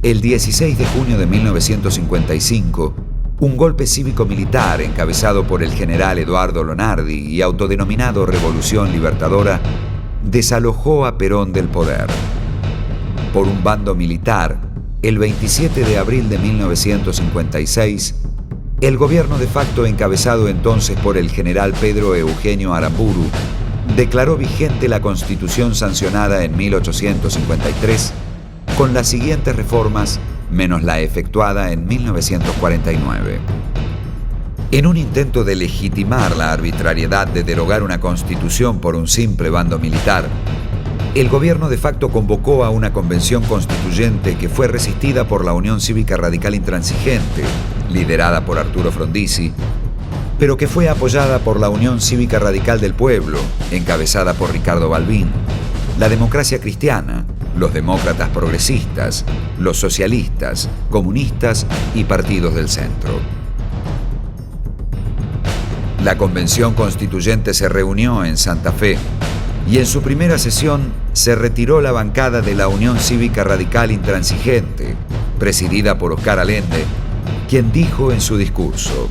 El 16 de junio de 1955, un golpe cívico-militar encabezado por el general Eduardo Lonardi y autodenominado Revolución Libertadora desalojó a Perón del poder. Por un bando militar, el 27 de abril de 1956, el gobierno de facto encabezado entonces por el general Pedro Eugenio Aramburu declaró vigente la Constitución sancionada en 1853 con las siguientes reformas, menos la efectuada en 1949. En un intento de legitimar la arbitrariedad de derogar una constitución por un simple bando militar, el gobierno de facto convocó a una convención constituyente que fue resistida por la Unión Cívica Radical Intransigente, liderada por Arturo Frondizi, pero que fue apoyada por la Unión Cívica Radical del Pueblo, encabezada por Ricardo Balbín, la Democracia Cristiana, los demócratas progresistas, los socialistas, comunistas y partidos del centro. La Convención Constituyente se reunió en Santa Fe y en su primera sesión se retiró la bancada de la Unión Cívica Radical Intransigente, presidida por Oscar Allende, quien dijo en su discurso: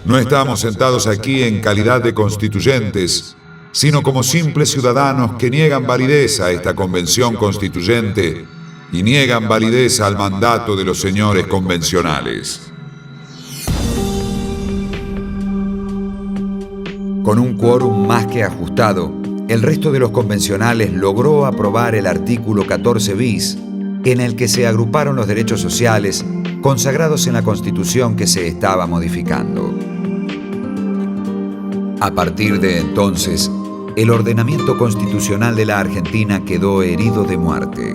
"No estamos sentados aquí en calidad de constituyentes, sino como simples ciudadanos que niegan validez a esta convención constituyente y niegan validez al mandato de los señores convencionales". Con un quórum más que ajustado, el resto de los convencionales logró aprobar el artículo 14 bis, en el que se agruparon los derechos sociales consagrados en la Constitución que se estaba modificando. A partir de entonces, el ordenamiento constitucional de la Argentina quedó herido de muerte.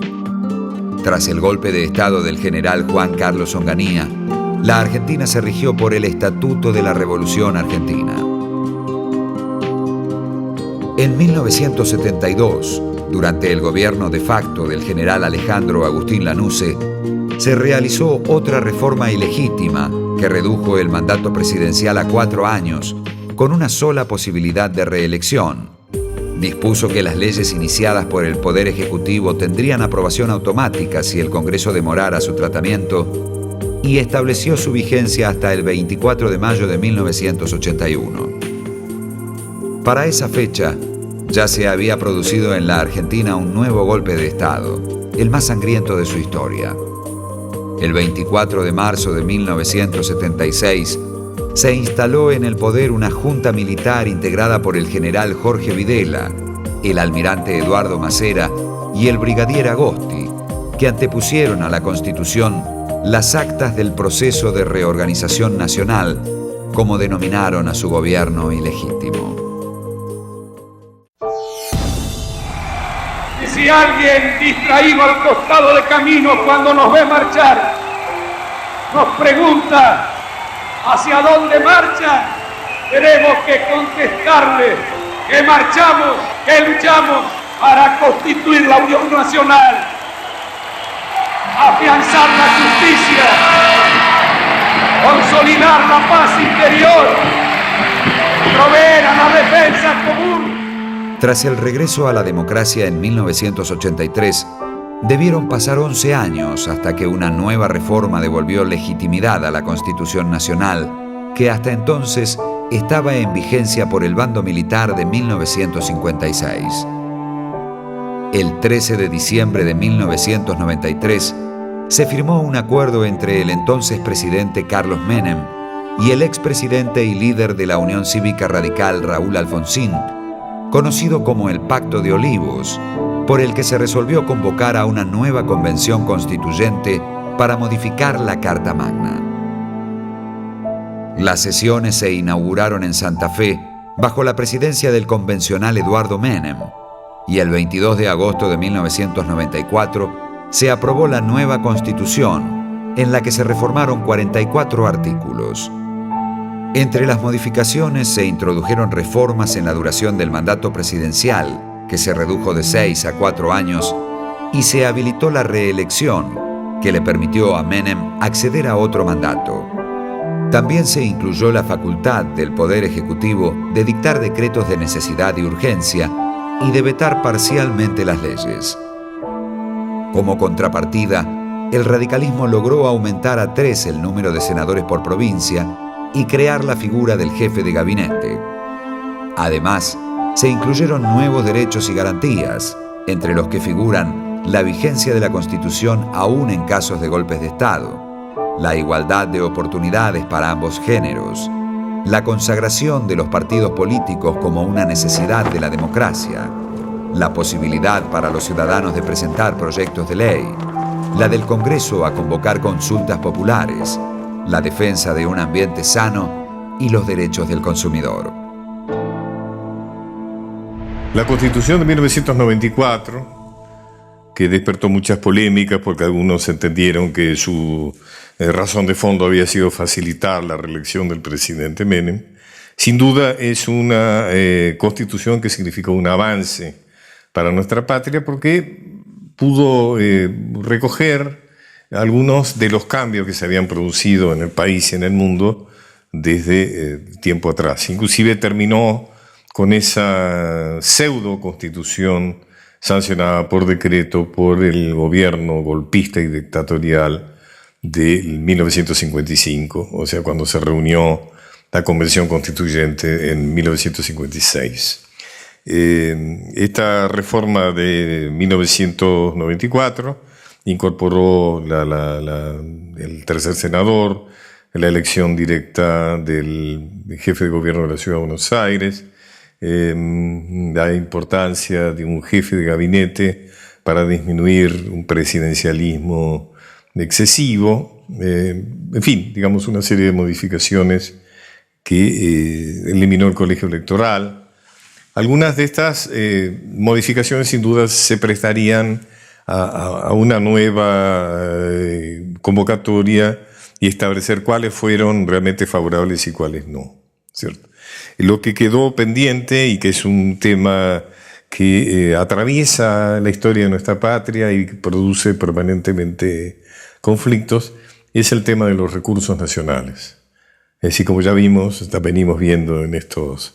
Tras el golpe de Estado del general Juan Carlos Onganía, la Argentina se rigió por el Estatuto de la Revolución Argentina. En 1972, durante el gobierno de facto del general Alejandro Agustín Lanusse, se realizó otra reforma ilegítima que redujo el mandato presidencial a 4 años, con una sola posibilidad de reelección. Dispuso que las leyes iniciadas por el Poder Ejecutivo tendrían aprobación automática si el Congreso demorara su tratamiento y estableció su vigencia hasta el 24 de mayo de 1981. Para esa fecha, ya se había producido en la Argentina un nuevo golpe de Estado, el más sangriento de su historia. El 24 de marzo de 1976, se instaló en el poder una junta militar integrada por el general Jorge Videla, el almirante Eduardo Macera y el brigadier Agosti, que antepusieron a la Constitución las actas del proceso de reorganización nacional, como denominaron a su gobierno ilegítimo. Y si alguien distraído al costado de camino cuando nos ve marchar, nos pregunta ¿hacia dónde marchan? Tenemos que contestarle que marchamos, que luchamos para constituir la Unión Nacional, afianzar la justicia, consolidar la paz interior, proveer a la defensa común. Tras el regreso a la democracia en 1983, debieron pasar 11 años hasta que una nueva reforma devolvió legitimidad a la Constitución Nacional, que hasta entonces estaba en vigencia por el bando militar de 1956. El 13 de diciembre de 1993 se firmó un acuerdo entre el entonces presidente Carlos Menem y el expresidente y líder de la Unión Cívica Radical Raúl Alfonsín, conocido como el Pacto de Olivos, por el que se resolvió convocar a una nueva convención constituyente para modificar la Carta Magna. Las sesiones se inauguraron en Santa Fe bajo la presidencia del convencional Eduardo Menem, y el 22 de agosto de 1994 se aprobó la nueva Constitución, en la que se reformaron 44 artículos. Entre las modificaciones se introdujeron reformas en la duración del mandato presidencial, que se redujo de 6 a 4 años, y se habilitó la reelección, que le permitió a Menem acceder a otro mandato. También se incluyó la facultad del Poder Ejecutivo de dictar decretos de necesidad y urgencia y de vetar parcialmente las leyes. Como contrapartida, el radicalismo logró aumentar a 3 el número de senadores por provincia y crear la figura del jefe de gabinete. Además, se incluyeron nuevos derechos y garantías, entre los que figuran la vigencia de la Constitución aún en casos de golpes de Estado, la igualdad de oportunidades para ambos géneros, la consagración de los partidos políticos como una necesidad de la democracia, la posibilidad para los ciudadanos de presentar proyectos de ley, la del Congreso a convocar consultas populares, la defensa de un ambiente sano y los derechos del consumidor. La Constitución de 1994, que despertó muchas polémicas porque algunos entendieron que su razón de fondo había sido facilitar la reelección del presidente Menem, sin duda es una constitución que significó un avance para nuestra patria porque pudo recoger algunos de los cambios que se habían producido en el país y en el mundo desde tiempo atrás. Inclusive terminó con esa pseudo constitución sancionada por decreto por el gobierno golpista y dictatorial de 1955, o sea, cuando se reunió la Convención Constituyente en 1956. Esta reforma de 1994 incorporó el tercer senador, la elección directa del jefe de gobierno de la Ciudad de Buenos Aires, la importancia de un jefe de gabinete para disminuir un presidencialismo excesivo, en fin, digamos una serie de modificaciones que eliminó el colegio electoral. Algunas de estas modificaciones sin duda se prestarían a una nueva convocatoria y establecer cuáles fueron realmente favorables y cuáles no, ¿cierto? Lo que quedó pendiente y que es un tema que atraviesa la historia de nuestra patria y produce permanentemente conflictos es el tema de los recursos nacionales. Es decir, como ya vimos, venimos viendo en estos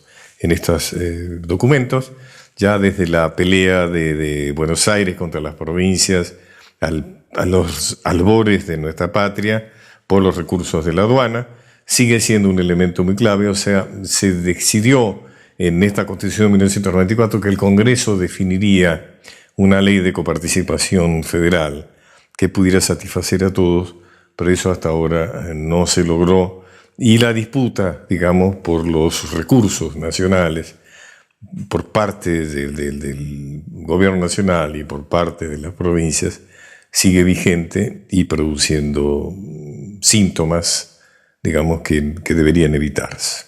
documentos, ya desde la pelea de Buenos Aires contra las provincias a los albores de nuestra patria por los recursos de la aduana, sigue siendo un elemento muy clave. O sea, se decidió en esta Constitución de 1994 que el Congreso definiría una ley de coparticipación federal que pudiera satisfacer a todos, pero eso hasta ahora no se logró. Y la disputa, digamos, por los recursos nacionales por parte del gobierno nacional y por parte de las provincias sigue vigente y produciendo síntomas, digamos, que deberían evitarse.